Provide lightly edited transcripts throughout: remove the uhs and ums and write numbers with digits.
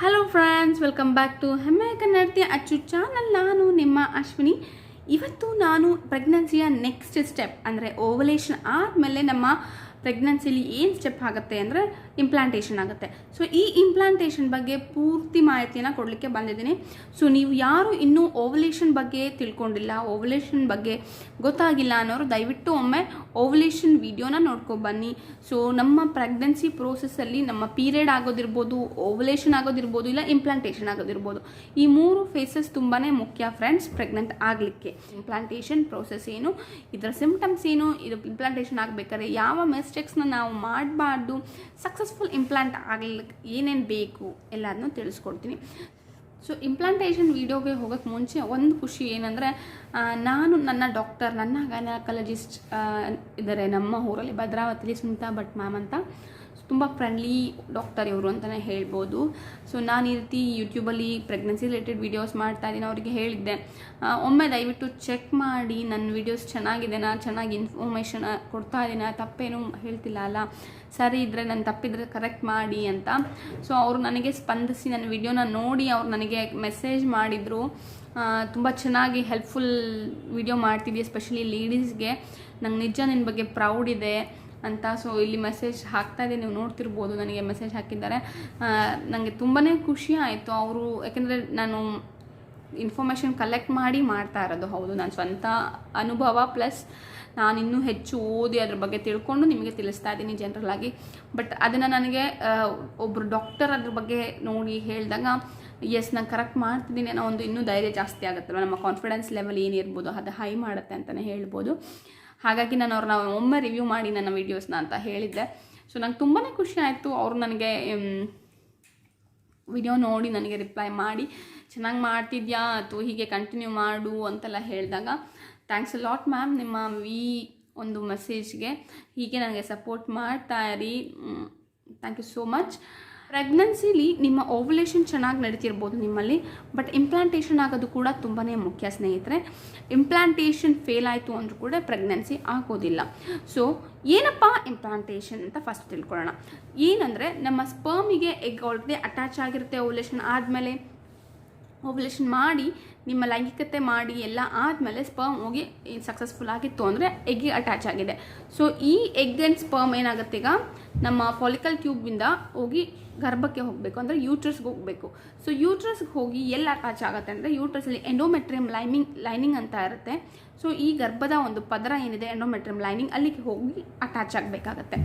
Hello friends, welcome back to ಹೆಮ್ಮೆ ಕನ್ನಡತಿ Achchu channel. ನಾನು ನಿಮ್ಮ ಅಶ್ವಿನಿ. ಇವತ್ತು ನಾನು ಪ್ರೆಗ್ನೆನ್ಸಿಯ ನೆಕ್ಸ್ಟ್ ಸ್ಟೆಪ್ ಅಂದರೆ ಓವಲೇಷನ್ ಆದಮೇಲೆ ನಮ್ಮ ಪ್ರೆಗ್ನೆನ್ಸಿಲಿ ಏನು ಸ್ಟೆಪ್ ಆಗುತ್ತೆ ಅಂದರೆ ಇಂಪ್ಲಾಂಟೇಷನ್ ಆಗುತ್ತೆ. ಸೊ ಈ ಇಂಪ್ಲಾಂಟೇಷನ್ ಬಗ್ಗೆ ಪೂರ್ತಿ ಮಾಹಿತಿಯನ್ನು ಕೊಡಲಿಕ್ಕೆ ಬಂದಿದ್ದೀನಿ. ಸೊ ನೀವು ಯಾರು ಇನ್ನೂ ಓವಲೇಷನ್ ಬಗ್ಗೆ ತಿಳ್ಕೊಂಡಿಲ್ಲ, ಓವಲೇಷನ್ ಬಗ್ಗೆ ಗೊತ್ತಾಗಿಲ್ಲ ಅನ್ನೋರು ದಯವಿಟ್ಟು ಒಮ್ಮೆ ಓವಲೇಷನ್ ವಿಡಿಯೋನ ನೋಡ್ಕೊಬನ್ನಿ. ಸೊ ನಮ್ಮ ಪ್ರೆಗ್ನೆನ್ಸಿ ಪ್ರೋಸೆಸ್ಸಲ್ಲಿ ನಮ್ಮ ಪೀರಿಯಡ್ ಆಗೋದಿರ್ಬೋದು, ಓವಲೇಷನ್ ಆಗೋದಿರ್ಬೋದು, ಇಲ್ಲ ಇಂಪ್ಲಾಂಟೇಷನ್ ಆಗೋದಿರ್ಬೋದು, ಈ ಮೂರು ಫೇಸಸ್ ತುಂಬಾ ಮುಖ್ಯ ಫ್ರೆಂಡ್ಸ್ ಪ್ರೆಗ್ನೆಂಟ್ ಆಗಲಿಕ್ಕೆ. ಇಂಪ್ಲಾಂಟೇಷನ್ ಪ್ರೋಸೆಸ್ ಏನು, ಇದರ ಸಿಂಪ್ಟಮ್ಸ್ ಏನು, ಇದು ಇಂಪ್ಲಾಂಟೇಷನ್ ಆಗಬೇಕಾದ್ರೆ ಯಾವ ಮಿಸ್ಟೇಕ್ಸ್ನ ನಾವು ಮಾಡಬಾರ್ದು, ಸಕ್ಸಸ್ಫುಲ್ ಇಂಪ್ಲಾಂಟ್ ಆಗಲಿಕ್ಕೆ ಏನೇನು ಬೇಕು ಎಲ್ಲದನ್ನೂ ತಿಳಿಸ್ಕೊಡ್ತೀನಿ. ಸೊ ಇಂಪ್ಲಾಂಟೇಷನ್ ವಿಡಿಯೋಗೆ ಹೋಗೋಕ್ಕೆ ಮುಂಚೆ ಒಂದು ಖುಷಿ ಏನಂದರೆ, ನಾನು ನನ್ನ ಡಾಕ್ಟರ್, ನನ್ನ ಗೈನಕಾಲಜಿಸ್ಟ್ ಇದ್ದಾರೆ ನಮ್ಮ ಊರಲ್ಲಿ ಭದ್ರಾವತಿಲಿ, ಸುನಿತಾ ಭಟ್ ಮ್ಯಾಮ್ ಅಂತ. ತುಂಬ ಫ್ರೆಂಡ್ಲಿ ಡಾಕ್ಟರ್ ಇವರು ಅಂತಲೇ ಹೇಳ್ಬೋದು. ಸೊ ನಾನು ಈ ರೀತಿ ಯೂಟ್ಯೂಬಲ್ಲಿ ಪ್ರೆಗ್ನೆನ್ಸಿ ರಿಲೇಟೆಡ್ ವೀಡಿಯೋಸ್ ಮಾಡ್ತಾ ಇದ್ದೀನಿ. ಅವರಿಗೆ ಹೇಳಿದ್ದೆ ಒಮ್ಮೆ ದಯವಿಟ್ಟು ಚೆಕ್ ಮಾಡಿ ನನ್ನ ವೀಡಿಯೋಸ್ ಚೆನ್ನಾಗಿದೆನಾ, ಚೆನ್ನಾಗಿ ಇನ್ಫಾರ್ಮೇಷನ್ ಕೊಡ್ತಾ ಇದ್ದೀನ, ತಪ್ಪೇನು ಹೇಳ್ತಿಲ್ಲ ಅಲ್ಲ, ಸರಿ ಇದ್ದರೆ ನಾನು ತಪ್ಪಿದರೆ ಕರೆಕ್ಟ್ ಮಾಡಿ ಅಂತ. ಸೊ ಅವರು ನನಗೆ ಸ್ಪಂದಿಸಿ ನನ್ನ ವಿಡಿಯೋನ ನೋಡಿ ಅವ್ರು ನನಗೆ ಮೆಸೇಜ್ ಮಾಡಿದರು. ತುಂಬ ಚೆನ್ನಾಗಿ ಹೆಲ್ಪ್ಫುಲ್ ವಿಡಿಯೋ ಮಾಡ್ತಿದ್ದೆ, ಎಸ್ಪೆಷಲಿ ಲೇಡೀಸ್ಗೆ. ನಂಗೆ ನಿಜ ನಿನ್ನ ಬಗ್ಗೆ ಪ್ರೌಡ್ ಇದೆ ಅಂತ. ಸೊ ಇಲ್ಲಿ ಮೆಸೇಜ್ ಹಾಕ್ತಾ ಇದೆ, ನೀವು ನೋಡ್ತಿರ್ಬೋದು, ನನಗೆ ಮೆಸೇಜ್ ಹಾಕಿದ್ದಾರೆ. ನನಗೆ ತುಂಬಾ ಖುಷಿ ಆಯಿತು. ಅವರು ಯಾಕೆಂದರೆ ನಾನು ಇನ್ಫಾರ್ಮೇಷನ್ ಕಲೆಕ್ಟ್ ಮಾಡಿ ಮಾಡ್ತಾ ಇರೋದು. ಹೌದು, ನನ್ನ ಸ್ವಂತ ಅನುಭವ ಪ್ಲಸ್ ನಾನು ಇನ್ನೂ ಹೆಚ್ಚು ಓದಿ ಅದ್ರ ಬಗ್ಗೆ ತಿಳ್ಕೊಂಡು ನಿಮಗೆ ತಿಳಿಸ್ತಾ ಇದ್ದೀನಿ ಜನರಲಾಗಿ. ಬಟ್ ಅದನ್ನು ನನಗೆ ಒಬ್ಬರು ಡಾಕ್ಟರ್ ಅದ್ರ ಬಗ್ಗೆ ನೋಡಿ ಹೇಳಿದಾಗ ಎಸ್ ನಾನು ಕರೆಕ್ಟ್ ಮಾಡ್ತಿದ್ದೀನಿ ಅನ್ನೋ ಒಂದು ಇನ್ನೂ ಧೈರ್ಯ ಜಾಸ್ತಿ ಆಗುತ್ತಲ್ಲ, ನಮ್ಮ ಕಾನ್ಫಿಡೆನ್ಸ್ ಲೆವೆಲ್ ಏನಿರ್ಬೋದು ಅದು ಹೈ ಮಾಡುತ್ತೆ ಅಂತಲೇ ಹೇಳ್ಬೋದು. ಹಾಗಾಗಿ ನಾನು ಅವ್ರನ್ನ ಒಮ್ಮೆ ರಿವ್ಯೂ ಮಾಡಿ ನನ್ನ ವೀಡಿಯೋಸ್ನ ಅಂತ ಹೇಳಿದ್ದೆ. ಸೊ ನಂಗೆ ತುಂಬಾ ಖುಷಿ ಆಯಿತು. ಅವರು ನನಗೆ ವಿಡಿಯೋ ನೋಡಿ ನನಗೆ ರಿಪ್ಲೈ ಮಾಡಿ ಚೆನ್ನಾಗಿ ಮಾಡ್ತಿದ್ಯಾ ಅಥವಾ ಹೀಗೆ ಕಂಟಿನ್ಯೂ ಮಾಡು ಅಂತೆಲ್ಲ ಹೇಳಿದಾಗ ಥ್ಯಾಂಕ್ಸ್ ಅ ಲಾಟ್ ಮ್ಯಾಮ್, ನಿಮ್ಮ ಈ ಒಂದು ಮೆಸೇಜ್ಗೆ ಹೀಗೆ ನನಗೆ ಸಪೋರ್ಟ್ ಮಾಡ್ತಾ ಇರಿ. Thank you so much. ಪ್ರೆಗ್ನೆನ್ಸಿಲಿ ನಿಮ್ಮ ಓವ್ಯುಲೇಷನ್ ಚೆನ್ನಾಗಿ ನಡೀತಿರ್ಬೋದು ನಿಮ್ಮಲ್ಲಿ, ಬಟ್ ಇಂಪ್ಲಾಂಟೇಷನ್ ಆಗೋದು ಕೂಡ ತುಂಬಾ ಮುಖ್ಯ ಸ್ನೇಹಿತರೆ. ಇಂಪ್ಲಾಂಟೇಷನ್ ಫೇಲ್ ಆಯಿತು ಅಂದರೂ ಕೂಡ ಪ್ರೆಗ್ನೆನ್ಸಿ ಆಗೋದಿಲ್ಲ. ಸೊ ಏನಪ್ಪ ಇಂಪ್ಲಾಂಟೇಷನ್ ಅಂತ ಫಸ್ಟ್ ತಿಳ್ಕೊಳ್ಳೋಣ. ಏನಂದರೆ ನಮ್ಮ ಸ್ಪರ್ಮಿಗೆ ಎಗ್ ಆಲ್ರೆಡಿ ಅಟ್ಯಾಚ್ ಆಗಿರುತ್ತೆ. ಓವ್ಯುಲೇಷನ್ ಆದಮೇಲೆ ಓವ್ಯುಲೇಷನ್ ಮಾಡಿ ನಿಮ್ಮ ಲೈಂಗಿಕತೆ ಮಾಡಿ ಎಲ್ಲ ಆದಮೇಲೆ ಸ್ಪರ್ಮ್ ಹೋಗಿ ಸಕ್ಸಸ್ಫುಲ್ ಆಗಿತ್ತು ಅಂದರೆ ಎಗ್ಗೆ ಅಟ್ಯಾಚ್ ಆಗಿದೆ. ಸೊ ಈ ಎಗ್ ಆ್ಯಂಡ್ ಸ್ಪರ್ಮ್ ಏನಾಗುತ್ತೆ, ಈಗ ನಮ್ಮ ಫಾಲಿಕಲ್ ಟ್ಯೂಬಿಂದ ಹೋಗಿ ಗರ್ಭಕ್ಕೆ ಹೋಗಬೇಕು, ಅಂದರೆ ಯೂಟ್ರಸ್ಗೆ ಹೋಗಬೇಕು. ಸೊ ಯೂಟ್ರಸ್ಗೆ ಹೋಗಿ ಎಲ್ಲಿ ಅಟ್ಯಾಚ್ ಆಗುತ್ತೆ ಅಂದರೆ ಯೂಟ್ರಸಲ್ಲಿ ಎಂಡೋಮೆಟ್ರಿಯಮ್ ಲೈನಿಂಗ್ ಅಂತ ಇರುತ್ತೆ. ಸೊ ಈ ಗರ್ಭದ ಒಂದು ಪದರ ಏನಿದೆ ಎಂಡೋಮೆಟ್ರಿಯಮ್ ಲೈನಿಂಗ್, ಅಲ್ಲಿಗೆ ಹೋಗಿ ಅಟ್ಯಾಚ್ ಆಗಬೇಕಾಗತ್ತೆ.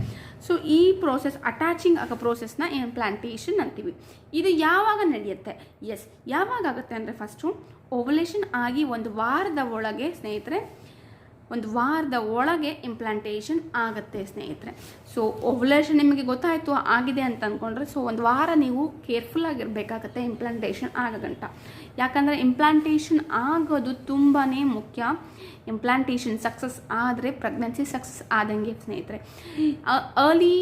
ಸೊ ಈ ಪ್ರೋಸೆಸ್, ಅಟ್ಯಾಚಿಂಗ್ ಆಗೋ ಪ್ರೋಸೆಸ್ನ ಇಂಪ್ಲಾಂಟೇಷನ್ ಅಂತೀವಿ. ಇದು ಯಾವಾಗ ನಡೆಯುತ್ತೆ? ಎಸ್, ಯಾವಾಗ ಆಗುತ್ತೆ ಅಂದರೆ ಫಸ್ಟು ಓವ್ಯುಲೇಷನ್ ಆಗಿ ಒಂದು ವಾರದ ಒಳಗೆ ಸ್ನೇಹಿತರೆ, ಒಂದು ವಾರದ ಒಳಗೆ ಇಂಪ್ಲಾಂಟೇಷನ್ ಆಗುತ್ತೆ ಸ್ನೇಹಿತರೆ. ಸೊ ಓವ್ಯುಲೇಷನ್ ನಿಮಗೆ ಗೊತ್ತಾಯಿತು ಆಗಿದೆ ಅಂತ ಅಂದ್ಕೊಂಡ್ರೆ, ಸೊ ಒಂದು ವಾರ ನೀವು ಕೇರ್ಫುಲ್ ಆಗಿರಬೇಕಾಗತ್ತೆ ಇಂಪ್ಲಾಂಟೇಷನ್ ಆಗಗಂಟ. ಯಾಕಂದರೆ ಇಂಪ್ಲಾಂಟೇಷನ್ ಆಗೋದು ತುಂಬಾ ಮುಖ್ಯ. ಇಂಪ್ಲಾಂಟೇಷನ್ ಸಕ್ಸಸ್ ಆದರೆ ಪ್ರೆಗ್ನೆನ್ಸಿ ಸಕ್ಸಸ್ ಆದಂಗೆ ಸ್ನೇಹಿತರೆ. ಅರ್ಲಿ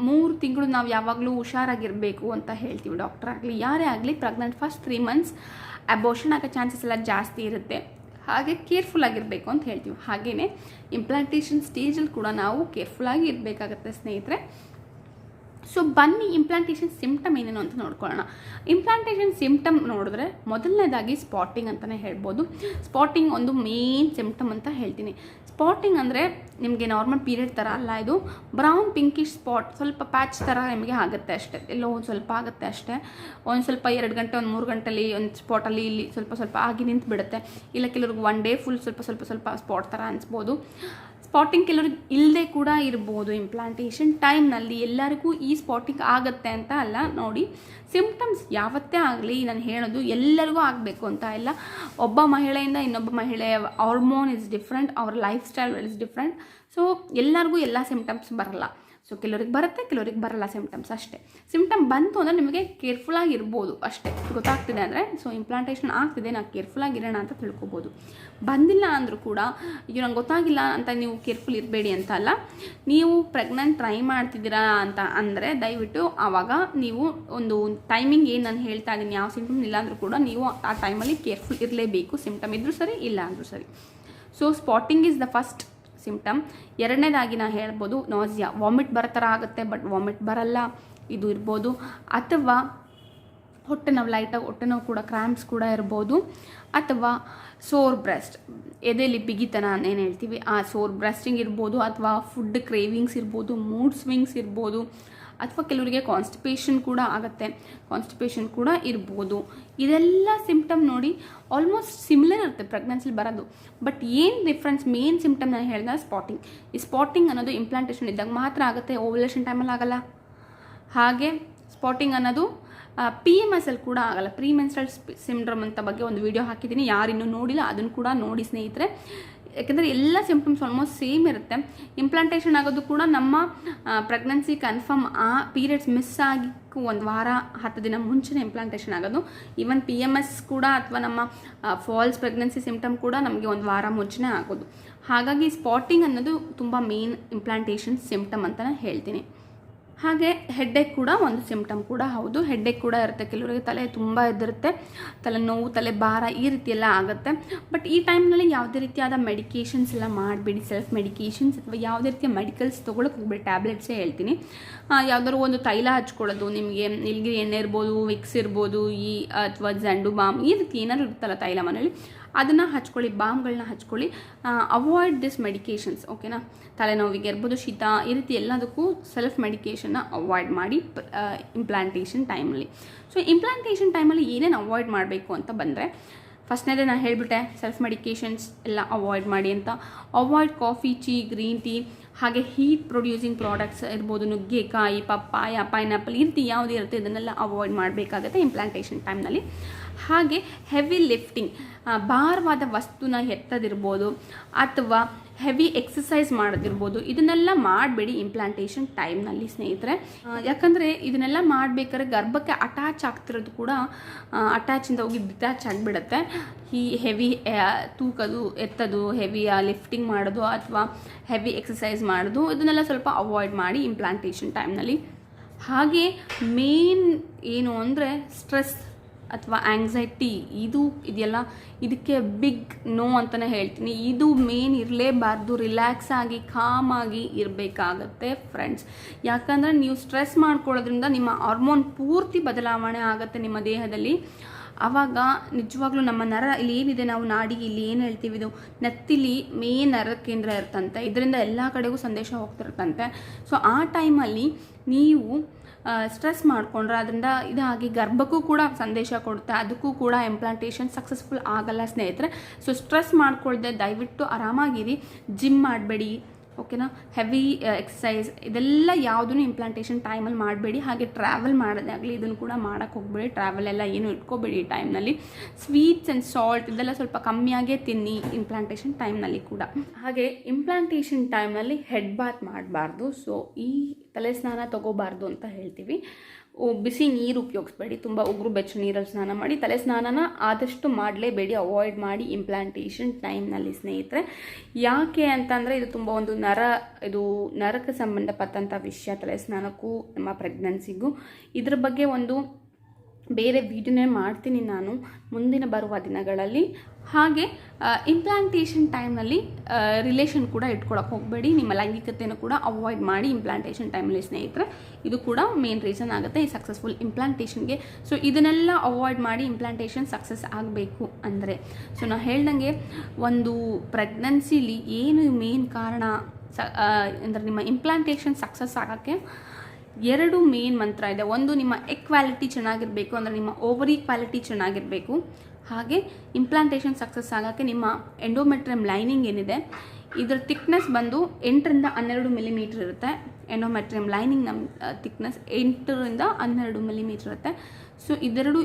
3 ತಿಂಗಳು ನಾವು ಯಾವಾಗಲೂ ಹುಷಾರಾಗಿರಬೇಕು ಅಂತ ಹೇಳ್ತೀವಿ. ಡಾಕ್ಟರ್ ಆಗಲಿ ಯಾರೇ ಆಗಲಿ, ಪ್ರೆಗ್ನೆಂಟ್ ಫಸ್ಟ್ 3 ಮಂತ್ಸ್ ಅಬೋರ್ಷನ್ ಆಗೋ ಚಾನ್ಸಸ್ ಎಲ್ಲ ಜಾಸ್ತಿ ಇರುತ್ತೆ. ಹಾಗೆ ಕೇರ್ಫುಲ್ ಆಗಿರಬೇಕು ಅಂತ ಹೇಳ್ತೀವಿ. ಹಾಗೆಯೇ ಇಂಪ್ಲಾಂಟೇಷನ್ ಸ್ಟೇಜಲ್ಲಿ ಕೂಡ ನಾವು ಕೇರ್ಫುಲ್ಲಾಗಿ ಇರಬೇಕಾಗತ್ತೆ ಸ್ನೇಹಿತರೆ. ಸೊ ಬನ್ನಿ ಇಂಪ್ಲಾಂಟೇಷನ್ ಸಿಂಪ್ಟಮ್ ಏನೇನು ಅಂತ ನೋಡ್ಕೊಳ್ಳೋಣ. ಇಂಪ್ಲಾಂಟೇಷನ್ ಸಿಂಪ್ಟಮ್ ನೋಡಿದ್ರೆ ಮೊದಲನೇದಾಗಿ ಸ್ಪಾಟಿಂಗ್ ಅಂತಲೇ ಹೇಳ್ಬೋದು. ಸ್ಪಾಟಿಂಗ್ ಒಂದು ಮೇನ್ ಸಿಂಪ್ಟಮ್ ಅಂತ ಹೇಳ್ತೀನಿ. ಸ್ಪಾಟಿಂಗ್ ಅಂದರೆ ನಿಮಗೆ ನಾರ್ಮಲ್ ಪೀರಿಯಡ್ ಥರ ಅಲ್ಲ, ಇದು ಬ್ರೌನ್ ಪಿಂಕಿಶ್ ಸ್ಪಾಟ್, ಸ್ವಲ್ಪ ಪ್ಯಾಚ್ ಥರ ನಿಮಗೆ ಆಗುತ್ತೆ ಅಷ್ಟೇ. ಎಲ್ಲೋ ಒಂದು ಸ್ವಲ್ಪ ಆಗುತ್ತೆ ಅಷ್ಟೇ. ಒಂದು ಸ್ವಲ್ಪ 2 ಗಂಟೆ, ಒಂದು 3 ಗಂಟೆಲಿ ಒಂದು ಸ್ಪಾಟಲ್ಲಿ ಇಲ್ಲಿ ಸ್ವಲ್ಪ ಆಗಿ ನಿಂತು ಬಿಡುತ್ತೆ. ಇಲ್ಲ ಕೆಲವ್ರಿಗೆ 1 ಡೇ ಫುಲ್ ಸ್ವಲ್ಪ ಸ್ಪಾಟ್ ಥರ ಅನಿಸ್ಬೋದು. ಸ್ಪಾಟಿಂಗ್ ಕೆಲವ್ರಿಗೆ ಇಲ್ಲದೆ ಕೂಡ ಇರ್ಬೋದು. ಇಂಪ್ಲಾಂಟೇಷನ್ ಟೈಮ್ನಲ್ಲಿ ಎಲ್ಲರಿಗೂ ಈ ಸ್ಪಾಟಿಂಗ್ ಆಗುತ್ತೆ ಅಂತ ಅಲ್ಲ. ನೋಡಿ, ಸಿಂಪ್ಟಮ್ಸ್ ಯಾವತ್ತೇ ಆಗಲಿ ನಾನು ಹೇಳೋದು ಎಲ್ಲರಿಗೂ ಆಗಬೇಕು ಅಂತ ಇಲ್ಲ. ಒಬ್ಬ ಮಹಿಳೆಯಿಂದ ಇನ್ನೊಬ್ಬ ಮಹಿಳೆಯ ಹಾರ್ಮೋನ್ ಇಸ್ ಡಿಫ್ರೆಂಟ್, ಅವ್ರ life style is different. So ಎಲ್ಲರಿಗೂ ಎಲ್ಲ ಸಿಂಪ್ಟಮ್ಸ್ ಬರಲ್ಲ. ಸೊ ಕೆಲವ್ರಿಗೆ ಬರುತ್ತೆ, ಕೆಲವ್ರಿಗೆ ಬರಲ್ಲ ಸಿಂಪ್ಟಮ್ಸ್ ಅಷ್ಟೇ. ಸಿಂಪ್ಟಮ್ ಬಂತು ಅಂದರೆ ನಿಮಗೆ ಕೇರ್ಫುಲ್ಲಾಗಿ ಇರ್ಬೋದು ಅಷ್ಟೇ. ಗೊತ್ತಾಗ್ತಿದೆ ಅಂದರೆ ಸೊ ಇಂಪ್ಲಾಂಟೇಷನ್ ಆಗ್ತಿದೆ, ನಾವು ಕೇರ್ಫುಲ್ಲಾಗಿರೋಣ ಅಂತ ತಿಳ್ಕೊಬೋದು. ಬಂದಿಲ್ಲ ಅಂದರೂ ಕೂಡ ಈಗ ನಂಗೆ ಗೊತ್ತಾಗಿಲ್ಲ ಅಂತ ನೀವು ಕೇರ್ಫುಲ್ ಇರಬೇಡಿ ಅಂತ ಅಲ್ಲ. ನೀವು ಪ್ರೆಗ್ನೆಂಟ್ ಟ್ರೈ ಮಾಡ್ತಿದ್ದೀರಾ ಅಂತ ಅಂದರೆ ದಯವಿಟ್ಟು ಆವಾಗ ನೀವು ಒಂದು ಟೈಮಿಂಗ್ ಏನು ನಾನು ಹೇಳ್ತಾ ಇದ್ದೀನಿ, ಯಾವ ಸಿಂಪ್ಟಮ್ ಇಲ್ಲ ಅಂದರೂ ಕೂಡ ನೀವು ಆ ಟೈಮಲ್ಲಿ ಕೇರ್ಫುಲ್ ಇರಲೇಬೇಕು. ಸಿಂಪ್ಟಮ್ ಇದ್ದರೂ ಸರಿ, ಇಲ್ಲ ಅಂದರೂ ಸರಿ. So spotting is the first symptom. ಎರಡನೇದಾಗಿ ನಾನು ಹೇಳ್ಬೋದು ನಾಸಿಯಾ, ವಾಮಿಟ್ ಬರೋ ಥರ ಆಗುತ್ತೆ ಬಟ್ ವಾಮಿಟ್ ಬರಲ್ಲ, ಇದು ಇರ್ಬೋದು. ಅಥವಾ ಹೊಟ್ಟೆ ನೋವು, ಲೈಟಾಗಿ ಹೊಟ್ಟೆ ನೋವು ಕೂಡ, ಕ್ರ್ಯಾಂಪ್ಸ್ ಕೂಡ ಇರ್ಬೋದು. ಅಥವಾ ಸೋರ್ ಬ್ರೆಸ್ಟ್, ಎದೆಯಲ್ಲಿ ಬಿಗಿತನ ಏನು ಹೇಳ್ತೀವಿ ಆ ಸೋರ್ ಬ್ರೆಸ್ಟಿಂಗ್ ಇರ್ಬೋದು, ಅಥವಾ ಫುಡ್ ಕ್ರೇವಿಂಗ್ಸ್ ಇರ್ಬೋದು, ಮೂಡ್ ಸ್ವಿಂಗ್ಸ್ ಇರ್ಬೋದು, ಅಥವಾ ಕೆಲವರಿಗೆ ಕಾನ್ಸ್ಟಿಪೇಷನ್ ಕೂಡ ಆಗುತ್ತೆ, ಕಾನ್ಸ್ಟಿಪೇಷನ್ ಕೂಡ ಇರ್ಬೋದು. ಇದೆಲ್ಲ ಸಿಂಪ್ಟಮ್ ನೋಡಿ ಆಲ್ಮೋಸ್ಟ್ ಸಿಮಿಲರ್ ಇರುತ್ತೆ ಪ್ರೆಗ್ನೆನ್ಸಿಲಿ ಬರೋದು. ಬಟ್ ಏನು ಡಿಫ್ರೆನ್ಸ್, ಮೇನ್ ಸಿಂಪ್ಟಮ್ ನಾನು ಹೇಳಿದ್ರೆ ಸ್ಪಾಟಿಂಗ್. ಈ ಸ್ಪಾಟಿಂಗ್ ಅನ್ನೋದು ಇಂಪ್ಲಾಂಟೇಷನ್ ಇದ್ದಾಗ ಮಾತ್ರ ಆಗುತ್ತೆ, ಓವ್ಯುಲೇಷನ್ ಟೈಮಲ್ಲಿ ಆಗಲ್ಲ. ಹಾಗೆ ಸ್ಪಾಟಿಂಗ್ ಅನ್ನೋದು PMS ಅಲ್ಲಿ ಕೂಡ ಆಗಲ್ಲ. ಪ್ರೀ ಮೆನ್ಸ್ಟ್ರಲ್ ಸಿಂಡ್ರೋಮ್ ಅಂತ ಬಗ್ಗೆ ಒಂದು ವಿಡಿಯೋ ಹಾಕಿದ್ದೀನಿ, ಯಾರಿನ್ನೂ ನೋಡಿಲ್ಲ ಅದನ್ನು ಕೂಡ ನೋಡಿ ಸ್ನೇಹಿತರೆ. ಯಾಕೆಂದರೆ ಎಲ್ಲ ಸಿಂಪ್ಟಮ್ಸ್ ಆಲ್ಮೋಸ್ಟ್ ಸೇಮ್ ಇರುತ್ತೆ. ಇಂಪ್ಲಾಂಟೇಷನ್ ಆಗೋದು ಕೂಡ ನಮ್ಮ ಪ್ರೆಗ್ನೆನ್ಸಿ ಕನ್ಫರ್ಮ್ ಆ ಪೀರಿಯಡ್ಸ್ ಮಿಸ್ ಆಗಿ ಒಂದು ವಾರ 10 ದಿನ ಮುಂಚೆನೇ ಇಂಪ್ಲಾಂಟೇಷನ್ ಆಗೋದು. ಈವನ್ PMS ಕೂಡ ಅಥವಾ ನಮ್ಮ ಫಾಲ್ಸ್ ಪ್ರೆಗ್ನೆನ್ಸಿ ಸಿಂಪ್ಟಮ್ ಕೂಡ ನಮಗೆ ಒಂದು ವಾರ ಮುಂಚೆನೇ ಆಗೋದು. ಹಾಗಾಗಿ ಸ್ಪಾಟಿಂಗ್ ಅನ್ನೋದು ತುಂಬ ಮೇನ್ ಇಂಪ್ಲಾಂಟೇಷನ್ ಸಿಂಪ್ಟಮ್ ಅಂತ ನಾನು ಹೇಳ್ತೀನಿ. ಹಾಗೆ ಹೆಡ್ಡೇಕ್ ಕೂಡ ಒಂದು ಸಿಂಪ್ಟಮ್ ಕೂಡ ಹೌದು. ಹೆಡ್ಡೇಕ್ ಕೂಡ ಇರುತ್ತೆ, ಕೆಲವರಿಗೆ ತಲೆ ತುಂಬ ಎದ್ದಿರುತ್ತೆ, ತಲೆನೋವು, ತಲೆ ಭಾರ ಈ ರೀತಿ ಎಲ್ಲ ಆಗುತ್ತೆ. ಬಟ್ ಈ ಟೈಮ್ನಲ್ಲಿ ಯಾವುದೇ ರೀತಿಯಾದ ಮೆಡಿಕೇಷನ್ಸ್ ಎಲ್ಲ ಮಾಡಬೇಡಿ, ಸೆಲ್ಫ್ ಮೆಡಿಕೇಷನ್ಸ್ ಅಥವಾ ಯಾವುದೇ ರೀತಿಯ ಮೆಡಿಕಲ್ಸ್ ತೊಗೊಳಕ್ಕೆ ಹೋಗ್ಬೇಡಿ, ಟ್ಯಾಬ್ಲೆಟ್ಸೇ ಹೇಳ್ತೀನಿ. ಯಾವುದಾದ್ರು ಒಂದು ತೈಲ ಹಚ್ಕೊಳ್ಳೋದು, ನಿಮಗೆ ನೀಲಗಿರಿ ಎಣ್ಣೆ ಇರ್ಬೋದು, ವಿಕ್ಸ್ ಇರ್ಬೋದು, ಅಥವಾ ಜಂಡು ಬಾಮ್ ಈ ರೀತಿ ಏನಾದ್ರು ಇರುತ್ತಲ್ಲ ತೈಲ ಮನೇಲಿ, ಅದನ್ನು ಹಚ್ಕೊಳ್ಳಿ, ಬಾಮ್ಗಳನ್ನ ಹಚ್ಕೊಳ್ಳಿ. ಅವಾಯ್ಡ್ ದಿಸ್ ಮೆಡಿಕೇಷನ್ಸ್, ಓಕೆನಾ. ತಲೆನೋವಿಗೆ ಇರ್ಬೋದು, ಶೀತ ಈ ರೀತಿ ಎಲ್ಲದಕ್ಕೂ ಸೆಲ್ಫ್ ಮೆಡಿಕೇಷನ್ನ ಅವಾಯ್ಡ್ ಮಾಡಿ ಇಂಪ್ಲಾಂಟೇಷನ್ ಟೈಮಲ್ಲಿ. ಸೊ ಇಂಪ್ಲಾಂಟೇಷನ್ ಟೈಮಲ್ಲಿ ಏನೇನು ಅವಾಯ್ಡ್ ಮಾಡಬೇಕು ಅಂತ ಬಂದರೆ, ಫಸ್ಟ್ನೇದೇ ನಾನು ಹೇಳಿಬಿಟ್ಟೆ, ಸೆಲ್ಫ್ ಮೆಡಿಕೇಷನ್ಸ್ ಎಲ್ಲ ಅವಾಯ್ಡ್ ಮಾಡಿ ಅಂತ. ಅವಾಯ್ಡ್ ಕಾಫಿ, ಗ್ರೀನ್ ಟೀ, ಹಾಗೆ ಹೀಟ್ ಪ್ರೊಡ್ಯೂಸಿಂಗ್ ಪ್ರಾಡಕ್ಟ್ಸ್ ಇರ್ಬೋದು, ನುಗ್ಗೆಕಾಯಿ, ಪಪ್ಪಾಯ, ಪೈನಾಪಲ್ ಈ ರೀತಿ ಯಾವುದೇ ಇರುತ್ತೆ ಇದನ್ನೆಲ್ಲ ಅವಾಯ್ಡ್ ಮಾಡಬೇಕಾಗುತ್ತೆ ಇಂಪ್ಲಾಂಟೇಷನ್ ಟೈಮ್ನಲ್ಲಿ. ಹಾಗೆ ಹೆವಿ ಲಿಫ್ಟಿಂಗ್, ಭಾರವಾದ ವಸ್ತುನ ಎತ್ತದಿರ್ಬೋದು ಅಥವಾ ಹೆವಿ ಎಕ್ಸಸೈಸ್ ಮಾಡೋದಿರ್ಬೋದು, ಇದನ್ನೆಲ್ಲ ಮಾಡಬೇಡಿ ಇಂಪ್ಲಾಂಟೇಷನ್ ಟೈಮ್ನಲ್ಲಿ ಸ್ನೇಹಿತರೆ. ಯಾಕಂದರೆ ಇದನ್ನೆಲ್ಲ ಮಾಡಬೇಕಾದ್ರೆ ಗರ್ಭಕ್ಕೆ ಅಟ್ಯಾಚ್ ಆಗ್ತಿರೋದು ಕೂಡ ಅಟ್ಯಾಚಿಂದ ಹೋಗಿ ಡಿಟ್ಯಾಚ್ ಆಗಿಬಿಡುತ್ತೆ. ಈ ಹೆವಿ ತೂಕೋದು, ಎತ್ತೋದು, ಹೆವಿ ಲಿಫ್ಟಿಂಗ್ ಮಾಡೋದು ಅಥವಾ ಹೆವಿ ಎಕ್ಸಸೈಸ್ ಮಾಡೋದು ಇದನ್ನೆಲ್ಲ ಸ್ವಲ್ಪ ಅವಾಯ್ಡ್ ಮಾಡಿ ಇಂಪ್ಲಾಂಟೇಷನ್ ಟೈಮ್ನಲ್ಲಿ. ಹಾಗೆ ಮೇನ್ ಏನು ಅಂದರೆ ಸ್ಟ್ರೆಸ್ ಅಥವಾ ಆಂಗ್ಸೈಟಿ ಇದೆಯಲ್ಲ, ಇದಕ್ಕೆ ಬಿಗ್ ನೋ ಅಂತಲೇ ಹೇಳ್ತೀನಿ. ಇದು ಮೇನ್ ಇರಲೇಬಾರ್ದು. ರಿಲ್ಯಾಕ್ಸ್ ಆಗಿ ಕಾಮಾಗಿ ಇರಬೇಕಾಗತ್ತೆ ಫ್ರೆಂಡ್ಸ್. ಯಾಕಂದರೆ ನೀವು ಸ್ಟ್ರೆಸ್ ಮಾಡ್ಕೊಳ್ಳೋದ್ರಿಂದ ನಿಮ್ಮ ಹಾರ್ಮೋನ್ ಪೂರ್ತಿ ಬದಲಾವಣೆ ಆಗುತ್ತೆ ನಿಮ್ಮ ದೇಹದಲ್ಲಿ. ಆವಾಗ ನಿಜವಾಗ್ಲೂ ನಮ್ಮ ನರ ಇಲ್ಲಿ ಏನಿದೆ, ನಾವು ನಾಡಿಗೆ ಇಲ್ಲಿ ಏನು ಹೇಳ್ತೀವಿ, ಇದು ನೆತ್ತಿಲಿ ಮೇನ್ ನರ ಕೇಂದ್ರ ಇರ್ತಂತೆ, ಇದರಿಂದ ಎಲ್ಲ ಕಡೆಗೂ ಸಂದೇಶ ಹೋಗ್ತಿರ್ತಂತೆ. ಸೊ ಆ ಟೈಮಲ್ಲಿ ನೀವು ಸ್ಟ್ರೆಸ್ ಮಾಡಿಕೊಂಡ್ರೆ ಅದರಿಂದ ಇದಾಗಿ ಗರ್ಭಕ್ಕೂ ಕೂಡ ಸಂದೇಶ ಕೊಡುತ್ತೆ, ಅದಕ್ಕೂ ಕೂಡ ಇಂಪ್ಲಾಂಟೇಷನ್ ಸಕ್ಸಸ್ಫುಲ್ ಆಗಲ್ಲ ಸ್ನೇಹಿತರೆ. ಸೊ ಸ್ಟ್ರೆಸ್ ಮಾಡ್ಕೊಳ್ದೆ ದಯವಿಟ್ಟು ಆರಾಮಾಗಿರಿ, ಜಿಮ್ ಮಾಡಬೇಡಿ, ಓಕೆನಾ. ಹೆವಿ ಎಕ್ಸಸೈಸ್ ಇದೆಲ್ಲ ಯಾವುದೂ ಇಂಪ್ಲಾಂಟೇಷನ್ ಟೈಮಲ್ಲಿ ಮಾಡಬೇಡಿ. ಹಾಗೆ ಟ್ರಾವೆಲ್ ಮಾಡೋದಾಗಲಿ ಇದನ್ನು ಕೂಡ ಮಾಡೋಕ್ಕೆ ಹೋಗಬೇಡಿ. ಟ್ರಾವೆಲ್ ಎಲ್ಲ ಏನು ಇಟ್ಕೋಬೇಡಿ ಈ ಟೈಮ್ನಲ್ಲಿ. ಸ್ವೀಟ್ಸ್ ಆ್ಯಂಡ್ ಸಾಲ್ಟ್ ಇದೆಲ್ಲ ಸ್ವಲ್ಪ ಕಮ್ಮಿಯಾಗೇ ತಿನ್ನಿ ಇಂಪ್ಲಾಂಟೇಷನ್ ಟೈಮ್ನಲ್ಲಿ ಕೂಡ. ಹಾಗೆ ಇಂಪ್ಲಾಂಟೇಷನ್ ಟೈಮ್ನಲ್ಲಿ ಹೆಡ್ ಬಾತ್ ಮಾಡಬಾರ್ದು. ಸೊ ಈ ತಲೆ ಸ್ನಾನ ತಗೋಬಾರ್ದು ಅಂತ ಹೇಳ್ತೀವಿ. ಬಿಸಿ ನೀರು ಉಪಯೋಗಿಸ್ಬೇಡಿ, ತುಂಬ ಉಗುರು ಬೆಚ್ಚ ನೀರಲ್ಲಿ ಸ್ನಾನ ಮಾಡಿ. ತಲೆ ಸ್ನಾನನ ಆದಷ್ಟು ಮಾಡಲೇಬೇಡಿ, ಅವಾಯ್ಡ್ ಮಾಡಿ ಇಂಪ್ಲಾಂಟೇಷನ್ ಟೈಮ್ನಲ್ಲಿ ಸ್ನೇಹಿತರೆ. ಯಾಕೆ ಅಂತಂದರೆ ಇದು ತುಂಬ ಒಂದು ನರಕ್ಕೆ ಸಂಬಂಧಪಟ್ಟಂಥ ವಿಷಯ, ತಲೆ ಸ್ನಾನಕ್ಕೂ ನಮ್ಮ ಪ್ರೆಗ್ನೆನ್ಸಿಗೂ. ಇದ್ರ ಬಗ್ಗೆ ಒಂದು ಬೇರೆ ವಿಡಿಯೋನೇ ಮಾಡ್ತೀನಿ ನಾನು ಮುಂದಿನ ಬರುವ ದಿನಗಳಲ್ಲಿ. ಹಾಗೆ ಇಂಪ್ಲಾಂಟೇಷನ್ ಟೈಮ್ನಲ್ಲಿ ರಿಲೇಷನ್ ಕೂಡ ಇಟ್ಕೊಳಕ್ಕೆ ಹೋಗಬೇಡಿ. ನಿಮ್ಮ ಲೈಂಗಿಕತೆಯನ್ನು ಕೂಡ ಅವಾಯ್ಡ್ ಮಾಡಿ ಇಂಪ್ಲಾಂಟೇಷನ್ ಟೈಮಲ್ಲಿ ಸ್ನೇಹಿತರೆ. ಇದು ಕೂಡ ಮೇನ್ ರೀಸನ್ ಆಗುತ್ತೆ ಈ ಸಕ್ಸಸ್ಫುಲ್ ಇಂಪ್ಲಾಂಟೇಷನ್ಗೆ. ಸೊ ಇದನ್ನೆಲ್ಲ ಅವಾಯ್ಡ್ ಮಾಡಿ ಇಂಪ್ಲಾಂಟೇಷನ್ ಸಕ್ಸಸ್ ಆಗಬೇಕು ಅಂದರೆ, ಸೊ ನಾನು ಹೇಳ್ದಂಗೆ ಒಂದು ಪ್ರೆಗ್ನೆನ್ಸಿಲಿ ಏನು ಮೇನ್ ಕಾರಣ ಅಂದರೆ ನಿಮ್ಮ ಇಂಪ್ಲಾಂಟೇಷನ್ ಸಕ್ಸಸ್ ಆಗೋಕ್ಕೆ 2 ಮೇನ್ ಮಂತ್ರ ಇದೆ. ಒಂದು, ನಿಮ್ಮ ಎಗ್ ಕ್ವಾಲಿಟಿ ಚೆನ್ನಾಗಿರಬೇಕು, ಅಂದರೆ ನಿಮ್ಮ ಓವರಿ ಕ್ವಾಲಿಟಿ ಚೆನ್ನಾಗಿರಬೇಕು. ಹಾಗೆ ಇಂಪ್ಲಾಂಟೇಷನ್ ಸಕ್ಸಸ್ ಆಗೋಕ್ಕೆ ನಿಮ್ಮ ಎಂಡೋಮೆಟ್ರಿಯಮ್ ಲೈನಿಂಗ್ ಏನಿದೆ ಇದರ ಥಿಕ್ನೆಸ್ ಬಂದು 8 ರಿಂದ 12 ಮಿಲಿಮೀಟರ್ ಇರುತ್ತೆ. ಎಂಡೋಮೆಟ್ರಿಯಮ್ ಲೈನಿಂಗ್ ನಮ್ಮ ಥಿಕ್ನೆಸ್ 8 ರಿಂದ 12 ಮಿಲಿಮೀಟರ್ ಇರುತ್ತೆ. ಸೊ ಇದೆರಡು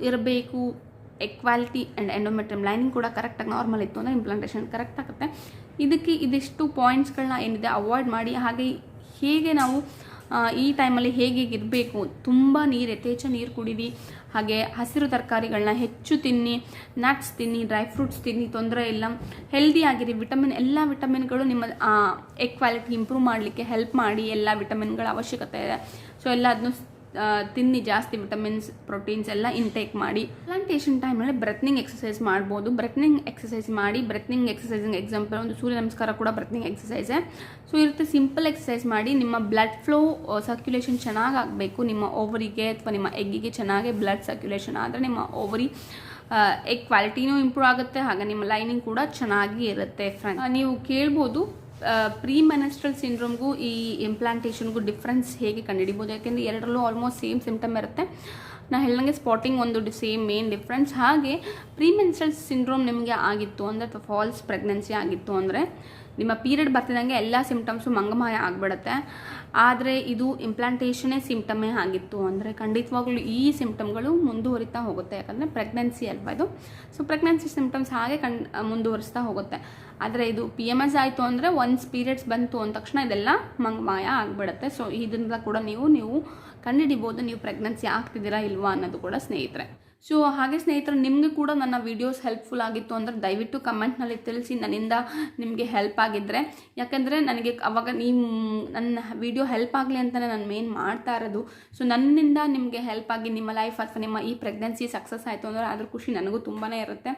ಇರಬೇಕು. Egg quality and endometrium lining ಕೂಡ ಕರೆಕ್ಟಾಗಿ ನಾರ್ಮಲ್ ಇತ್ತು ಅಂದರೆ ಇಂಪ್ಲಾಂಟೇಷನ್ ಕರೆಕ್ಟ್ ಆಗುತ್ತೆ. ಇದಕ್ಕೆ ಇದಿಷ್ಟು ಪಾಯಿಂಟ್ಸ್ಗಳನ್ನ ಏನಿದೆ ಅವಾಯ್ಡ್ ಮಾಡಿ. ಹಾಗೆ ಹೇಗೆ ನಾವು ಈ ಟೈಮಲ್ಲಿ ಹೇಗೆ ಇರಬೇಕು, ತುಂಬ ಯಥೇಚ್ಛ ನೀರು ಕುಡೀರಿ. ಹಾಗೆ ಹಸಿರು ತರಕಾರಿಗಳನ್ನ ಹೆಚ್ಚು ತಿನ್ನಿ, ನಟ್ಸ್ ತಿನ್ನಿ, ಡ್ರೈ ಫ್ರೂಟ್ಸ್ ತಿನ್ನಿ, ತೊಂದರೆ ಇಲ್ಲ. ಹೆಲ್ದಿ ಆಗಿರಿ. ಎಲ್ಲ ವಿಟಮಿನ್ಗಳು ನಿಮ್ಮ ಎಗ್ ಕ್ವಾಲಿಟಿ ಇಂಪ್ರೂವ್ ಮಾಡಲಿಕ್ಕೆ ಹೆಲ್ಪ್ ಮಾಡಿ. ಎಲ್ಲ ವಿಟಮಿನ್ಗಳ ಅವಶ್ಯಕತೆ ಇದೆ. ಸೊ ಎಲ್ಲ ಅದನ್ನು ತಿನ್ನಿ, ಜಾಸ್ತಿ ವಿಟಮಿನ್ಸ್ ಪ್ರೋಟೀನ್ಸ್ ಎಲ್ಲ ಇಂಟೇಕ್ ಮಾಡಿ. ಇಂಪ್ಲಾಂಟೇಷನ್ ಟೈಮಲ್ಲಿ ಬ್ರೆತ್ನಿಂಗ್ ಎಕ್ಸಸೈಸ್ ಮಾಡ್ಬೋದು. ಬ್ರೆತ್ನಿಂಗ್ ಎಕ್ಸಸೈಸ್ ಮಾಡಿ. ಬ್ರೆತ್ನಿಂಗ್ ಎಕ್ಸಸೈಸಿಂಗ್ ಎಕ್ಸಾಂಪಲ್ ಒಂದು ಸೂರ್ಯ ನಮಸ್ಕಾರ ಕೂಡ ಬ್ರೆತ್ನಿಂಗ್ ಎಕ್ಸಸೈಸೇ. ಸೊ ಇರುತ್ತೆ, ಸಿಂಪಲ್ ಎಕ್ಸಸೈಸ್ ಮಾಡಿ. ನಿಮ್ಮ ಬ್ಲಡ್ ಫ್ಲೋ ಸರ್ಕ್ಯುಲೇಷನ್ ಚೆನ್ನಾಗಿ ಆಗಬೇಕು. ನಿಮ್ಮ ಓವರಿಗೆ ಅಥವಾ ನಿಮ್ಮ ಎಗ್ಗಿಗೆ ಚೆನ್ನಾಗಿ ಬ್ಲಡ್ ಸರ್ಕ್ಯುಲೇಷನ್ ಆದರೆ ನಿಮ್ಮ ಓವರಿ ಎಗ್ ಕ್ವಾಲಿಟಿನೂ ಇಂಪ್ರೂವ್ ಆಗುತ್ತೆ, ಹಾಗೆ ನಿಮ್ಮ ಲೈನಿಂಗ್ ಕೂಡ ಚೆನ್ನಾಗಿ ಇರುತ್ತೆ. ಫ್ರೆಂಡ್, ನೀವು ಕೇಳ್ಬೋದು ಪ್ರೀ ಮೆನ್ಸ್ಟ್ರಲ್ ಸಿಂಡ್ರೋಮ್ಗೂ ಈ ಇಂಪ್ಲಾಂಟೇಷನ್ಗೂ ಡಿಫ್ರೆನ್ಸ್ ಹೇಗೆ ಕಂಡುಹಿಡಿಬೋದು, ಯಾಕೆಂದರೆ ಎರಡರಲ್ಲೂ ಆಲ್ಮೋಸ್ಟ್ ಸೇಮ್ ಸಿಂಪ್ಟಮ್ ಇರುತ್ತೆ. ನಾನು ಹೇಳ್ದಂಗೆ ಸ್ಪಾಟಿಂಗ್ ಒಂದು ಸೇಮ್ ಮೇನ್ ಡಿಫ್ರೆನ್ಸ್. ಹಾಗೆ ಪ್ರೀ ಮೆನ್ಸ್ಟ್ರಲ್ ಸಿಂಡ್ರೋಮ್ ನಿಮಗೆ ಆಗಿತ್ತು ಅಂದರೆ ಅಥವಾ ಫಾಲ್ಸ್ ಪ್ರೆಗ್ನೆನ್ಸಿ ಆಗಿತ್ತು ಅಂದರೆ ನಿಮ್ಮ ಪೀರಿಯಡ್ ಬರ್ತಿದ್ದಂಗೆ ಎಲ್ಲ ಸಿಂಪ್ಟಮ್ಸು ಮಂಗಮಾಯ ಆಗಿಬಿಡುತ್ತೆ. ಆದರೆ ಇದು ಇಂಪ್ಲಾಂಟೇಷನೇ ಸಿಂಪ್ಟಮೇ ಆಗಿತ್ತು ಅಂದರೆ ಖಂಡಿತವಾಗ್ಲೂ ಈ ಸಿಂಪ್ಟಮ್ಗಳು ಮುಂದುವರಿತಾ ಹೋಗುತ್ತೆ, ಯಾಕಂದರೆ ಪ್ರೆಗ್ನೆನ್ಸಿ ಅಲ್ವಾ ಇದು. ಸೊ ಪ್ರೆಗ್ನೆನ್ಸಿ ಸಿಂಪ್ಟಮ್ಸ್ ಹಾಗೆ ಮುಂದುವರಿಸ್ತಾ ಹೋಗುತ್ತೆ. ಆದರೆ ಇದು PMS ಆಯಿತು ಅಂದರೆ ಒನ್ಸ್ ಪೀರಿಯಡ್ಸ್ ಬಂತು ಅಂದ ತಕ್ಷಣ ಇದೆಲ್ಲ ಮಂಗಮಾಯ ಆಗಿಬಿಡುತ್ತೆ. ಸೊ ಇದರಿಂದ ಕೂಡ ನೀವು ಕಂಡುಹಿಡಿಬೋದು ನೀವು ಪ್ರೆಗ್ನೆನ್ಸಿ ಆಗ್ತಿದ್ದೀರಾ ಇಲ್ವಾ ಅನ್ನೋದು ಕೂಡ ಸ್ನೇಹಿತರೆ. ಸೊ ಹಾಗೆ ಸ್ನೇಹಿತರೆ, ನಿಮಗೆ ಕೂಡ ನನ್ನ ವೀಡಿಯೋಸ್ ಹೆಲ್ಪ್ಫುಲ್ ಆಗಿತ್ತು ಅಂದರೆ ದಯವಿಟ್ಟು ಕಮೆಂಟ್ನಲ್ಲಿ ತಿಳಿಸಿ, ನನ್ನಿಂದ ನಿಮಗೆ ಹೆಲ್ಪ್ ಆಗಿದ್ದರೆ. ಯಾಕೆಂದರೆ ನನಗೆ ಅವಾಗ ನೀವು ನನ್ನ ವಿಡಿಯೋ ಹೆಲ್ಪ್ ಆಗಲಿ ಅಂತಲೇ ನಾನು ಮೇನ್ ಮಾಡ್ತಾ ಇರೋದು. ಸೊ ನನ್ನಿಂದ ನಿಮಗೆ ಹೆಲ್ಪ್ ಆಗಿ ನಿಮ್ಮ ಲೈಫ್ ಅಥವಾ ನಿಮ್ಮ ಈ ಪ್ರೆಗ್ನೆನ್ಸಿ ಸಕ್ಸಸ್ ಆಯಿತು ಅಂದರೆ ಅದ್ರ ಖುಷಿ ನನಗೂ ತುಂಬಾ ಇರುತ್ತೆ.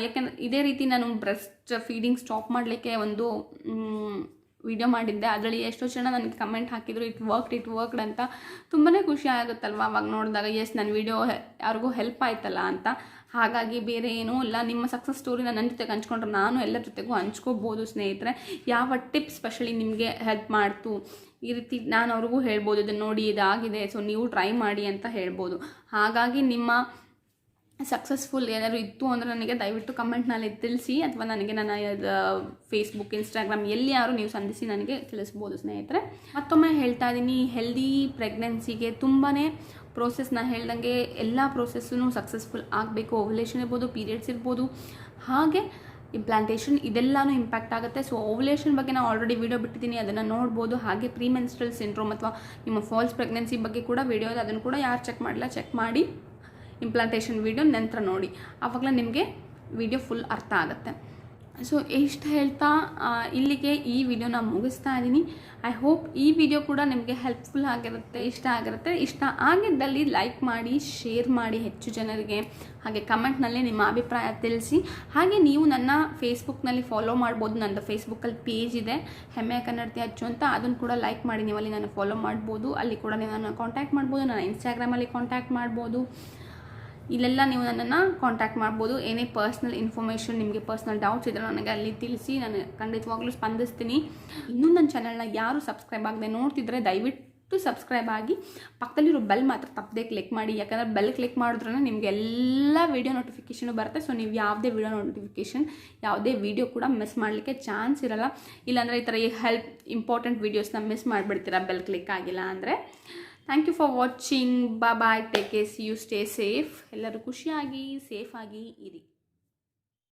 ಯಾಕೆಂದರೆ ಇದೇ ರೀತಿ ನಾನು ಬ್ರೆಸ್ಟ್ ಫೀಡಿಂಗ್ ಸ್ಟಾಪ್ ಮಾಡಲಿಕ್ಕೆ ಒಂದು ವಿಡಿಯೋ ಮಾಡಿದ್ದೆ. ಅದರಲ್ಲಿ ಎಷ್ಟೋ ಜನ ನನಗೆ ಕಮೆಂಟ್ ಹಾಕಿದ್ರು ಇಟ್ ವರ್ಕ್ಡ್ ಅಂತ. ತುಂಬಾ ಖುಷಿ ಆಗುತ್ತಲ್ವ ಅವಾಗ ನೋಡಿದಾಗ, ಎಸ್ ನನ್ನ ವಿಡಿಯೋ ಯಾರಿಗೂ ಹೆಲ್ಪ್ ಆಯ್ತಲ್ಲ ಅಂತ. ಹಾಗಾಗಿ ಬೇರೆ ಏನೂ ಇಲ್ಲ, ನಿಮ್ಮ ಸಕ್ಸಸ್ ಸ್ಟೋರಿನ ನನ್ನ ಜೊತೆಗೆ ಹಂಚ್ಕೊಂಡ್ರೆ ನಾನು ಎಲ್ಲರ ಜೊತೆಗೂ ಹಂಚ್ಕೋಬೋದು ಸ್ನೇಹಿತರೆ. ಯಾವ ಟಿಪ್ ಸ್ಪೆಷಲಿ ನಿಮಗೆ ಹೆಲ್ಪ್ ಮಾಡ್ತು ಈ ರೀತಿ ನಾನು ಅವ್ರಿಗೂ ಹೇಳ್ಬೋದು, ಇದನ್ನು ನೋಡಿ ಇದಾಗಿದೆ ಸೊ ನೀವು ಟ್ರೈ ಮಾಡಿ ಅಂತ ಹೇಳ್ಬೋದು. ಹಾಗಾಗಿ ನಿಮ್ಮ ಸಕ್ಸಸ್ಫುಲ್ ಏನಾದರೂ ಇತ್ತು ಅಂದರೆ ನನಗೆ ದಯವಿಟ್ಟು ಕಮೆಂಟ್ನಲ್ಲಿ ತಿಳಿಸಿ, ಅಥವಾ ನನಗೆ ನನ್ನ ಫೇಸ್ಬುಕ್, ಇನ್ಸ್ಟಾಗ್ರಾಮ್ ಎಲ್ಲಿ ಯಾರು ನೀವು ಸಂಧಿಸಿ ನನಗೆ ತಿಳಿಸ್ಬೋದು ಸ್ನೇಹಿತರೆ. ಮತ್ತೊಮ್ಮೆ ಹೇಳ್ತಾ ಇದ್ದೀನಿ, ಹೆಲ್ದಿ ಪ್ರೆಗ್ನೆನ್ಸಿಗೆ ತುಂಬಾ ಪ್ರೋಸೆಸ್, ನಾನು ಹೇಳ್ದಂಗೆ ಎಲ್ಲ ಪ್ರೋಸೆಸ್ಸೂ ಸಕ್ಸಸ್ಫುಲ್ ಆಗಬೇಕು. ಓವ್ಯುಲೇಷನ್ ಇರ್ಬೋದು, ಪೀರಿಯಡ್ಸ್ ಇರ್ಬೋದು, ಹಾಗೆ ಇಂಪ್ಲಾಂಟೇಷನ್ ಇದೆಲ್ಲನೂ ಇಂಪ್ಯಾಕ್ಟ್ ಆಗುತ್ತೆ. ಸೊ ಓವ್ಯುಲೇಷನ್ ಬಗ್ಗೆ ನಾನು ಆಲ್ರೆಡಿ ವಿಡಿಯೋ ಬಿಟ್ಟಿದ್ದೀನಿ, ಅದನ್ನು ನೋಡ್ಬೋದು. ಹಾಗೆ ಪ್ರೀ ಮೆನ್ಸ್ಟ್ರಲ್ ಸಿಂಡ್ರೋಮ್ ಅಥವಾ ನಿಮ್ಮ ಫಾಲ್ಸ್ ಪ್ರೆಗ್ನೆನ್ಸಿ ಬಗ್ಗೆ ಕೂಡ ವಿಡಿಯೋ ಇದೆ, ಅದನ್ನು ಕೂಡ ಯಾರು ಚೆಕ್ ಮಾಡಿಲ್ಲ ಚೆಕ್ ಮಾಡಿ ಇಂಪ್ಲಾಂಟೇಷನ್ ವಿಡಿಯೋ ನಂತರ ನೋಡಿ, ಆವಾಗಲೇ ನಿಮಗೆ ವಿಡಿಯೋ ಫುಲ್ ಅರ್ಥ ಆಗುತ್ತೆ. ಸೊ ಇಷ್ಟು ಹೇಳ್ತಾ ಇಲ್ಲಿಗೆ ಈ ವಿಡಿಯೋನ ಮುಗಿಸ್ತಾ ಇದ್ದೀನಿ. ಐ ಹೋಪ್ ಈ ವಿಡಿಯೋ ಕೂಡ ನಿಮಗೆ ಹೆಲ್ಪ್ಫುಲ್ ಆಗಿರುತ್ತೆ, ಇಷ್ಟ ಆಗಿರುತ್ತೆ. ಇಷ್ಟ ಆಗಿದ್ದಲ್ಲಿ ಲೈಕ್ ಮಾಡಿ, ಶೇರ್ ಮಾಡಿ ಹೆಚ್ಚು ಜನರಿಗೆ, ಹಾಗೆ ಕಮೆಂಟ್ನಲ್ಲಿ ನಿಮ್ಮ ಅಭಿಪ್ರಾಯ ತಿಳಿಸಿ. ಹಾಗೆ ನೀವು ನನ್ನ ಫೇಸ್ಬುಕ್ನಲ್ಲಿ ಫಾಲೋ ಮಾಡ್ಬೋದು. ನನ್ನ ಫೇಸ್ಬುಕ್ಕಲ್ಲಿ ಪೇಜ್ ಇದೆ, ಹೆಮ್ಮೆಯ ಕನ್ನಡತಿ ಅಚ್ಚು ಅಂತ, ಅದನ್ನು ಕೂಡ ಲೈಕ್ ಮಾಡಿ ನೀವು ಅಲ್ಲಿ ನನ್ನ ಫಾಲೋ ಮಾಡ್ಬೋದು. ಅಲ್ಲಿ ಕೂಡ ನೀವು ನನ್ನ ಕಾಂಟ್ಯಾಕ್ಟ್ ಮಾಡ್ಬೋದು. ನನ್ನ ಇನ್ಸ್ಟಾಗ್ರಾಮಲ್ಲಿ ಕಾಂಟ್ಯಾಕ್ಟ್ ಮಾಡ್ಬೋದು. ಇಲ್ಲೆಲ್ಲ ನೀವು ನನ್ನನ್ನು ಕಾಂಟ್ಯಾಕ್ಟ್ ಮಾಡ್ಬೋದು. ಏನೇ ಪರ್ಸ್ನಲ್ ಇನ್ಫಾರ್ಮೇಷನ್, ನಿಮಗೆ ಪರ್ಸ್ನಲ್ ಡೌಟ್ಸ್ ಇದ್ದರೆ ನನಗೆ ಅಲ್ಲಿ ತಿಳಿಸಿ, ನಾನು ಖಂಡಿತವಾಗ್ಲೂ ಸ್ಪಂದಿಸ್ತೀನಿ. ಇನ್ನೂ ನನ್ನ ಚಾನಲ್ನ ಯಾರು ಸಬ್ಸ್ಕ್ರೈಬ್ ಆಗದೆ ನೋಡ್ತಿದ್ರೆ ದಯವಿಟ್ಟು ಸಬ್ಸ್ಕ್ರೈಬ್ ಆಗಿ, ಪಕ್ಕದಲ್ಲಿರೋ ಬೆಲ್ ಮಾತ್ರ ತಪ್ಪದೆ ಕ್ಲಿಕ್ ಮಾಡಿ. ಯಾಕಂದರೆ ಬೆಲ್ ಕ್ಲಿಕ್ ಮಾಡಿದ್ರೂ ನಿಮಗೆ ಎಲ್ಲ ವೀಡಿಯೋ ನೋಟಿಫಿಕೇಷನು ಬರುತ್ತೆ. ಸೊ ನೀವು ಯಾವುದೇ ವೀಡಿಯೋ ನೋಟಿಫಿಕೇಷನ್, ಯಾವುದೇ ವೀಡಿಯೋ ಕೂಡ ಮಿಸ್ ಮಾಡಲಿಕ್ಕೆ ಚಾನ್ಸ್ ಇರೋಲ್ಲ. ಇಲ್ಲಾಂದರೆ ಈ ಥರ ಇಂಪಾರ್ಟೆಂಟ್ ವೀಡಿಯೋಸ್ನ ಮಿಸ್ ಮಾಡಿಬಿಡ್ತೀರಾ ಬೆಲ್ ಕ್ಲಿಕ್ ಆಗಿಲ್ಲ ಅಂದರೆ. Thank you for watching. Bye, take care, see you, stay safe. ಎಲ್ಲರೂ ಖುಷಿಯಾಗಿ ಸೇಫಾಗಿ ಇರಿ.